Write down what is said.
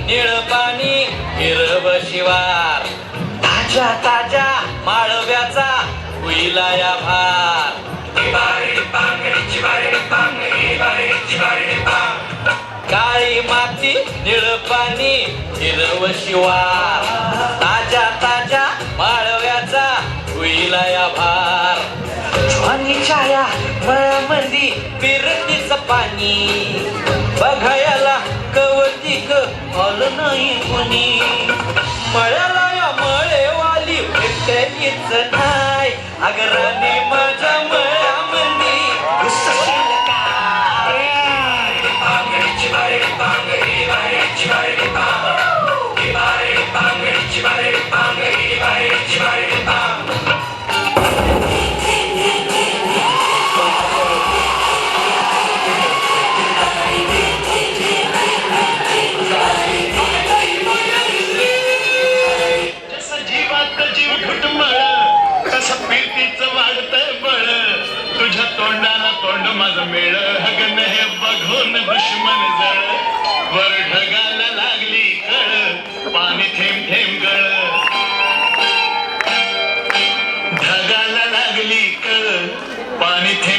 निळ पाणी हिरव शिवार ताज्या ताज्या माळव्याचा हुईला या भार काळी माती निळ पाणी हिरव शिवार ताज्या ताज्या माळव्याचा हुईला या भार ज्वानीच्या या मळ्यामंदी पिरतीच पाणी बघायला कवतिक आलं नाही कोणी मळ्याला या मळेवाली भेटलीच नाही अगराने माझ्या मळ्यामंदी घुसशील काय तुझ्या तोंडाला तोंड माझं मेळ हगन हे बघून दुश्मन जळ वर ढगाला लागली कळ पाणी थेंब थेंब गळ ढगाला लागली कळ पाणी थेंब